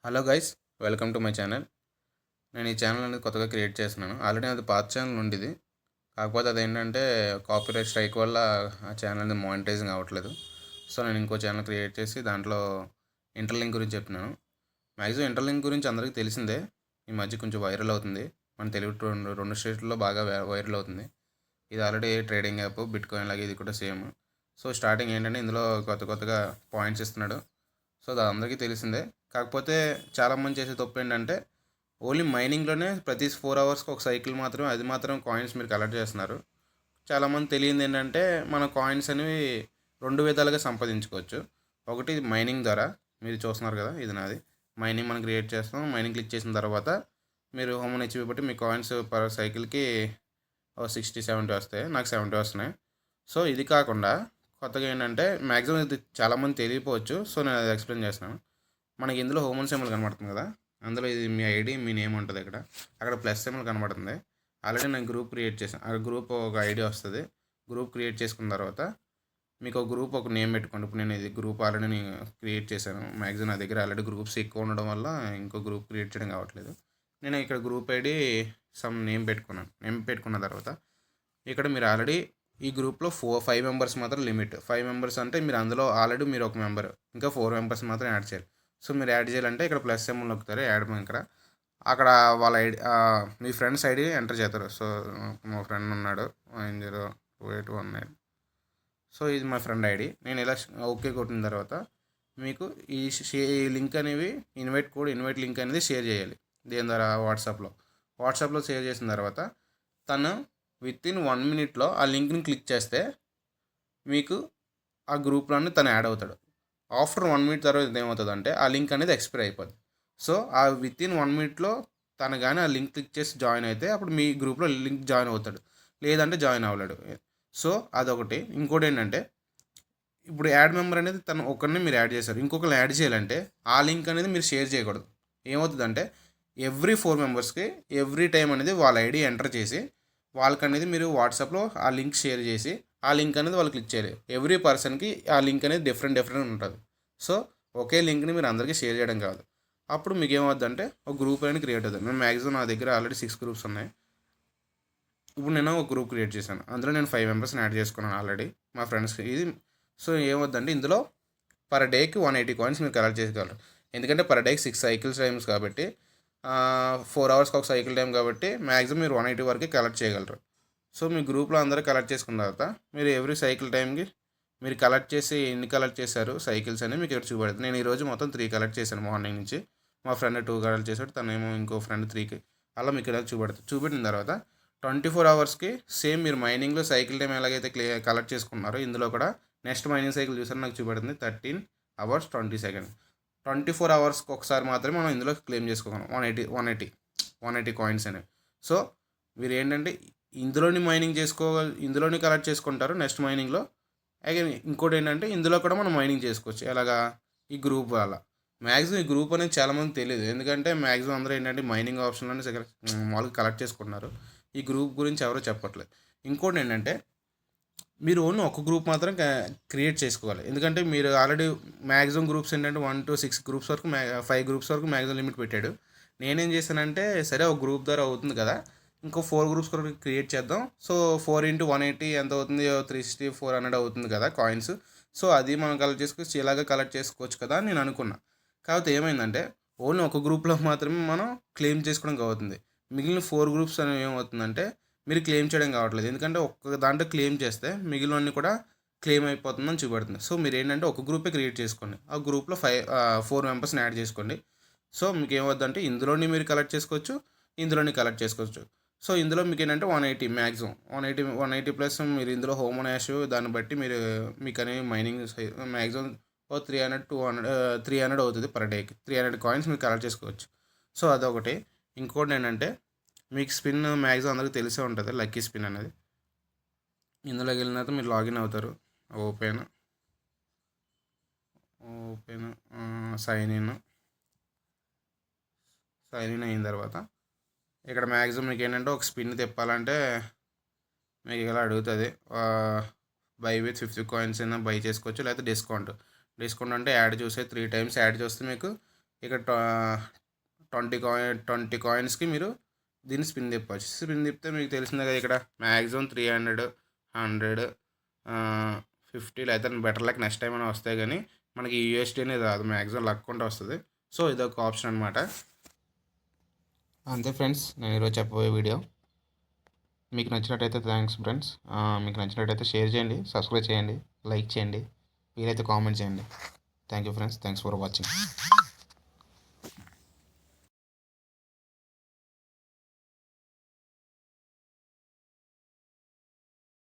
Hello guys, welcome to my channel. నేను ఈ channel అనేది కొత్తగా క్రియేట్ చేస్తున్నాను. ఆల్రెడీ అది పాత ఛానల్ ఉండేది. కాకపోతే అదేంటంటే కాపీరైట్ స్ట్రైక్ వల్ల ఆ ఛానల్ అనేది మానిటైజింగ్ అవ్వట్లేదు. సో నేను ఇంకో ఛానల్ క్రియేట్ చేసి దాంట్లో ఇంటర్లింక్ గురించి చెప్తున్నాను. మ్యాక్సిమం ఇంటర్లింక్ గురించి అందరికీ తెలిసిందే. ఈ మధ్య కొంచెం వైరల్ అవుతుంది. మన తెలుగు రెండు స్టేట్లలో బాగా వైరల్ అవుతుంది. ఇది already trading app, bit coin లాగా ఇది కూడా సేమ్. సో స్టార్టింగ్ ఏంటంటే ఇందులో కొత్తగా పాయింట్స్ ఇస్తున్నాడు. సో అది అందరికీ తెలిసిందే. కాకపోతే చాలామంది చేసే తప్పు ఏంటంటే ఓన్లీ మైనింగ్లోనే ప్రతి 4 అవర్స్కి ఒక సైకిల్ మాత్రమే, అది మాత్రం కాయిన్స్ మీరు కలెక్ట్ చేస్తున్నారు. చాలామంది తెలియదు ఏంటంటే మన కాయిన్స్ అనేవి రెండు విధాలుగా సంపాదించుకోవచ్చు. ఒకటి మైనింగ్ ద్వారా, మీరు చూస్తున్నారు కదా, ఇది నాది మైనింగ్. మనం క్రియేట్ చేస్తాం, మైనింగ్ క్లిక్ చేసిన తర్వాత మీరు హోమ్ హెచ్పి బట్టి మీ కాయిన్స్ పర్ సైకిల్కి 60-70 వస్తాయి. నాకు 70 వస్తున్నాయి. సో ఇది కాకుండా కొత్తగా ఏంటంటే మ్యాక్సిమం ఇది చాలామంది తెలియకపోవచ్చు. సో నేను అది ఎక్స్ప్లెయిన్ చేస్తున్నాను. మనకి ఇందులో హోమన్ సింబల్ కనబడుతుంది కదా, అందులో ఇది మీ ఐడి, మీ నేమ్ ఉంటుంది. అక్కడ ప్లస్ సింబల్ కనబడుతుంది. ఆల్రెడీ నేను గ్రూప్ క్రియేట్ చేశాను. ఆ గ్రూప్ ఒక ఐడి వస్తుంది. గ్రూప్ క్రియేట్ చేసుకున్న తర్వాత మీకు ఒక గ్రూప్, ఒక నేమ్ పెట్టుకోండి. ఇప్పుడు నేను ఇది గ్రూప్ ఆల్రెడీ నేను క్రియేట్ చేశాను. మ్యాక్సిమం నా దగ్గర ఆల్రెడీ గ్రూప్స్ ఎక్కువ ఉండడం వల్ల ఇంకో గ్రూప్ క్రియేట్ చేయడం కావట్లేదు. నేను ఇక్కడ గ్రూప్ ఐడి సమ్ నేమ్ పెట్టుకున్నాను. నేమ్ పెట్టుకున్న తర్వాత ఇక్కడ మీరు ఆల్రెడీ ఈ గ్రూప్లో 5 మెంబర్స్ మాత్రం లిమిట్. 5 మెంబర్స్ అంటే మీరు అందులో ఆల్రెడీ మీరు ఒక మెంబర్, ఇంకా 4 మెంబర్స్ మాత్రం యాడ్ చేయాలి. సో మీరు యాడ్ చేయాలంటే ఇక్కడ ప్లస్ సింబల్ నొక్కుతారు, యాడ్ ఇక్కడ. అక్కడ వాళ్ళ ఐడి, మీ ఫ్రెండ్స్ ఐడి ఎంటర్ చేస్తారు. సో మా ఫ్రెండ్ ఉన్నాడు 902819. సో ఇది మా ఫ్రెండ్ ఐడి. నేను ఇలా ఓకే కొట్టిన తర్వాత మీకు ఈ లింక్ అనేవి ఇన్వైట్ లింక్ అనేది షేర్ చేయాలి. దేని ద్వారా? వాట్సాప్లో షేర్ చేసిన తర్వాత తను వితిన్ 1 మినిట్లో ఆ లింక్ని క్లిక్ చేస్తే మీకు ఆ గ్రూప్లోనే తను యాడ్ అవుతాడు. ఆఫ్టర్ 1 మినిట్ తర్వాత ఏమవుతుందంటే ఆ లింక్ అనేది ఎక్స్పైర్ అయిపోద్ది. సో ఆ వితిన్ 1 మినిట్లో తను కానీ ఆ లింక్ క్లిక్ చేసి జాయిన్ అయితే అప్పుడు మీ గ్రూప్లో లింక్ జాయిన్ అవుతాడు, లేదంటే జాయిన్ అవ్వలేడు. సో అదొకటి. ఇంకోటి ఏంటంటే ఇప్పుడు యాడ్ మెంబర్ అనేది తను ఒకరిని మీరు యాడ్ చేశారు, ఇంకొకరిని యాడ్ చేయాలంటే ఆ లింక్ అనేది మీరు షేర్ చేయకూడదు. ఏమవుతుందంటే ఎవ్రీ 4 మెంబర్స్కి ఎవ్రీ టైం అనేది వాళ్ళ ఐడి ఎంటర్ చేసి వాళ్ళకనేది మీరు వాట్సాప్లో ఆ లింక్ షేర్ చేసి ఆ లింక్ అనేది వాళ్ళు క్లిక్ చేయాలి. ఎవ్రీ పర్సన్కి ఆ లింక్ అనేది డిఫరెంట్ ఉంటుంది. సో ఒకే లింక్ని మీరు అందరికీ షేర్ చేయడం కాదు. అప్పుడు మీకు ఏమవుద్దంటే ఒక గ్రూప్ అనేది క్రియేట్ అవుతుంది. నేను మ్యాక్సిమం నా దగ్గర ఆల్రెడీ 6 గ్రూప్స్ ఉన్నాయి. ఇప్పుడు నేను ఒక గ్రూప్ క్రియేట్ చేశాను. అందులో నేను 5 మెంబర్స్ని యాడ్ చేసుకున్నాను ఆల్రెడీ, మా ఫ్రెండ్స్కి. ఇది సో ఏమవుద్దంటే ఇందులో పర్ డేకి 180 కాయిన్స్ మీరు కలెక్ట్ చేసుకోగలరు. ఎందుకంటే పర్ డేకి 6 సైకిల్స్ టైమ్స్ కాబట్టి 4 అవర్స్కి ఒక సైకిల్ టైం కాబట్టి మ్యాక్సిమం మీరు 180 వరకు కలెక్ట్ చేయగలరు. సో మీ గ్రూప్లో అందరూ కలెక్ట్ చేసుకున్న తర్వాత మీరు ఎవ్రీ సైకిల్ టైంకి మీరు కలెక్ట్ చేసి ఎన్ని కలెక్ట్ చేశారు సైకిల్స్ అని మీకు ఇక్కడ చూపెడుతుంది. నేను ఈరోజు మొత్తం 3 కలెక్ట్ చేశాను మార్నింగ్ నుంచి. మా ఫ్రెండ్ 2 కలెక్ట్ చేశాడు, తనేమో ఇంకో ఫ్రెండ్ 3కి. అలా మీకు ఇలా చూపెట్టిన తర్వాత 24 అవర్స్కి సేమ్ మీరు మైనింగ్లో సైకిల్ టైం ఎలాగైతే కలెక్ట్ చేసుకున్నారో ఇందులో కూడా నెక్స్ట్ మైనింగ్ సైకిల్ చూసారు నాకు చూపెడుతుంది 13 అవర్స్ 20 సెకండ్స్. 24 అవర్స్కి ఒకసారి మాత్రమే మనం ఇందులో క్లెయిమ్ చేసుకోగలం 180 కాయిన్స్ అనేవి. సో మీరు ఏంటంటే ఇందులోని ఇందులోని కలెక్ట్ చేసుకుంటారు నెక్స్ట్ మైనింగ్లో. అగైన్ ఇంకోటి ఏంటంటే ఇందులో కూడా మనం మైనింగ్ చేసుకోవచ్చు. ఎలాగా? ఈ గ్రూప్ వల్ల. మ్యాక్సిమం ఈ గ్రూప్ అనేది చాలామంది తెలియదు. ఎందుకంటే మ్యాక్సిమం అందరూ ఏంటంటే మైనింగ్ ఆప్షన్లోనే మామూలుగా కలెక్ట్ చేసుకుంటున్నారు. ఈ గ్రూప్ గురించి ఎవరో చెప్పట్లేదు. ఇంకోటి ఏంటంటే మీరు ఓన్లీ ఒక గ్రూప్ మాత్రం క్రియేట్ చేసుకోవాలి. ఎందుకంటే మీరు ఆల్రెడీ మ్యాక్సిమం గ్రూప్స్ ఏంటంటే 1 to 6 గ్రూప్స్ వరకు 5 గ్రూప్స్ వరకు మ్యాక్సిమం లిమిట్ పెట్టాడు. నేనేం చేశానంటే సరే ఒక గ్రూప్ ద్వారా అవుతుంది కదా, ఇంకో 4 గ్రూప్స్ వరకు క్రియేట్ చేద్దాం. సో 4 into 180 ఎంత అవుతుంది? 360-400 అవుతుంది కదా కాయిన్స్. సో అది మనం కలెక్ట్ చేసుకోవచ్చు, ఇలాగే కలెక్ట్ చేసుకోవచ్చు కదా అని నేను అనుకున్నా. కాకపోతే ఏమైందంటే ఓన్లీ ఒక గ్రూప్లో మాత్రమే మనం క్లెయిమ్ చేసుకోవడం అవుతుంది. మిగిలిన 4 గ్రూప్స్ అనేవి ఏమవుతుందంటే మీరు క్లెయిమ్ చేయడం కావట్లేదు. ఎందుకంటే ఒక్క దాంట్లో క్లెయిమ్ చేస్తే మిగిలినవన్నీ కూడా క్లెయిమ్ అయిపోతుందని చూపెడుతుంది. సో మీరు ఏంటంటే ఒక గ్రూపే క్రియేట్ చేసుకోండి. ఆ గ్రూప్లో 4 మెంబర్స్ని యాడ్ చేసుకోండి. సో మీకు ఏమవుద్దంటే ఇందులోని మీరు కలెక్ట్ చేసుకోవచ్చు, ఇందులోని కలెక్ట్ చేసుకోవచ్చు. సో ఇందులో మీకు ఏంటంటే 180 మ్యాక్సిమం 180 ప్లస్ మీరు ఇందులో హోమ్ యాష్ దాన్ని బట్టి మీకు అనేవి మైనింగ్ మ్యాక్సిమం 300 అవుతుంది పర్ డేకి. 300 కాయిన్స్ మీరు కలెక్ట్ చేసుకోవచ్చు. సో అదొకటి. ఇంకోటి ఏంటంటే మీకు స్పిన్ మ్యాక్సిమం అందరికీ తెలిసే ఉంటుంది, లక్కీ స్పిన్ అనేది. ఇందులోకి వెళ్ళిన తర్వాత మీరు లాగిన్ అవుతారు. ఓపెన్ సైన్ ఇన్ అయిన తర్వాత ఇక్కడ మ్యాక్సిమం మీకు ఏంటంటే ఒక స్పిన్ తిప్పాలంటే మీకు ఇలా అడుగుతుంది. బై విత్ 50 కాయిన్స్ అయినా బై చేసుకోవచ్చు, లేకపోతే డిస్కౌంట్ అంటే యాడ్ చూసే 3 times యాడ్ చూస్తే మీకు ఇక్కడ 20 కాయిన్స్కి మీరు దీన్ని స్పిన్ తిప్పవచ్చు. స్పిన్ తిప్పితే మీకు తెలిసిందే కదా, ఇక్కడ మ్యాక్సిమం 300, 100, 50 లేదా బెటర్ లక్ నెక్స్ట్ టైం అయినా వస్తాయి, కానీ మనకి యూఎస్డీ అనేది రాదు. మ్యాక్సిమం లక్ ఉంటే వస్తుంది. సో ఇదొక ఆప్షన్ అనమాట. అంతే ఫ్రెండ్స్, నేను ఈరోజు చెప్పబోయే వీడియో. మీకు నచ్చినట్టయితే థ్యాంక్స్ ఫ్రెండ్స్. మీకు నచ్చినట్టయితే షేర్ చేయండి, సబ్స్క్రైబ్ చేయండి, లైక్ చేయండి, మీరైతే కామెంట్ చేయండి. Thank you friends. Thanks for watching.